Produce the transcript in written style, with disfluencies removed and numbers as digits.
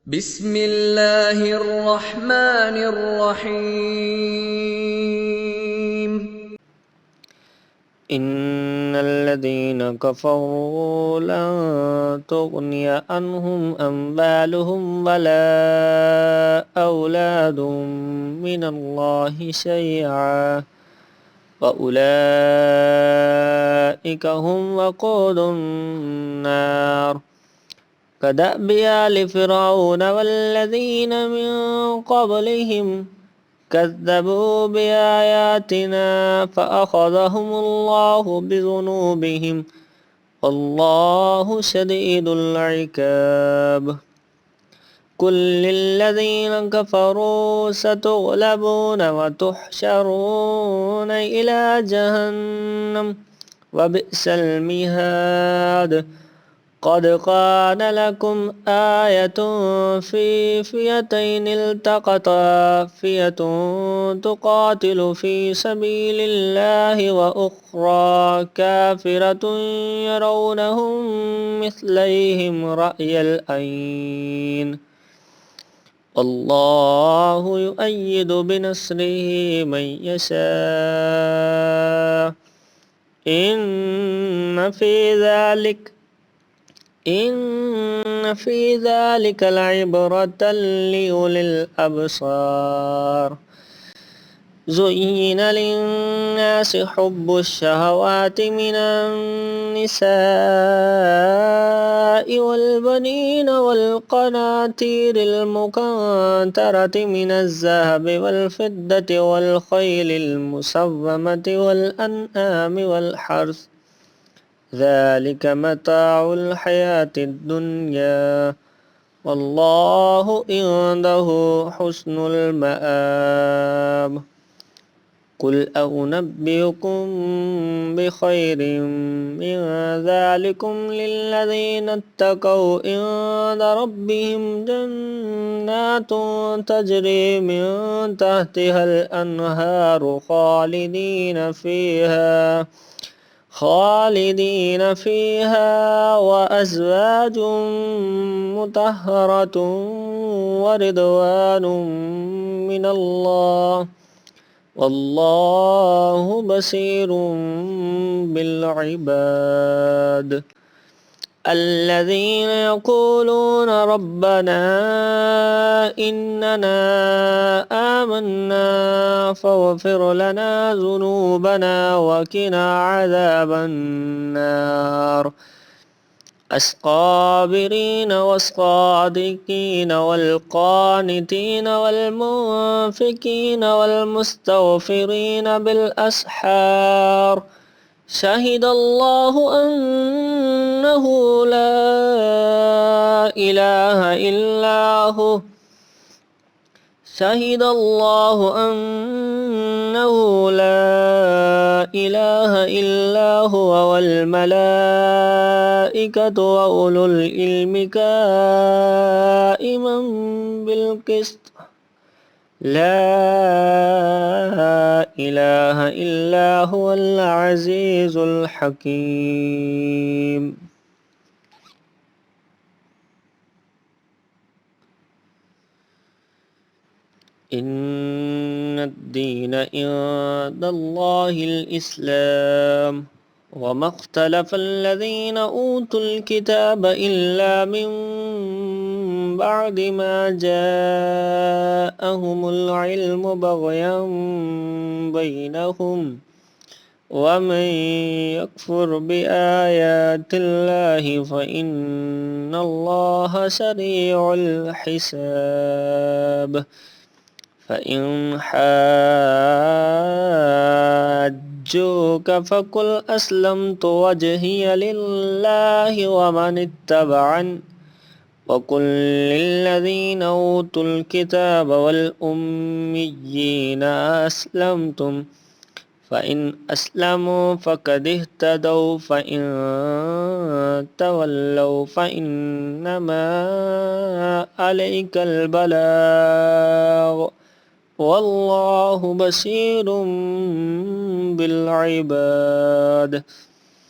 بسم الله الرحمن الرحيم. إن الذين كفروا لن تغني عنهم أموالهم ولا أولادهم من الله شيئا وأولئك هم وقود النار كدأب آل فرعون والذين من قبلهم كذبوا بآياتنا فأخذهم الله بذنوبهم والله شديد العقاب قل للذين كفروا ستغلبون وتحشرون إلى جهنم وبئس المهاد قد كان لكم آية في فئتين التقتا فئة تقاتل في سبيل الله وأخرى كافرة يرونهم مثليهم رأي العين الله يؤيد بنصره من يشاء إن في ذلك لعبرة لأولي الأبصار زين للناس حب الشهوات من النساء والبنين والقناطير المقنطرة من الذهب والفضة والخيل المسومة والأنعام والحرث ذلك متاع الحياة الدنيا والله عنده حسن المآب قل أنبئكم بخير من ذلكم للذين اتقوا عند ربهم جنات تجري من تحتها الأنهار خالدين فيها وأزواج مطهرة ورضوان من الله والله بصير بالعباد الذين يقولون ربنا إننا آمنا فاغفر لنا ذنوبنا وقنا عذاب النار الصابرين والصادقين والقانتين والمنفقين والمستغفرين بالأسحار شهد الله أنه لا إله إلا هو والملائكة وأولو العلم قائما بالقسط لا إله إلا هو العزيز الحكيم إن الدين عند الله الإسلام وما اختلف الذين أوتوا الكتاب إلا من بعد ما جاءهم العلم بغيا بينهم ومن يكفر بآيات الله فإن الله سريع الحساب فإن حاجوك فقل أسلمت وجهي لله ومن اتبعني وقل للذين أوتوا الكتاب والأميين أسلمتم فإن أسلموا فقد اهتدوا فإن تولوا فإنما عليك البلاغ والله بصير بالعباد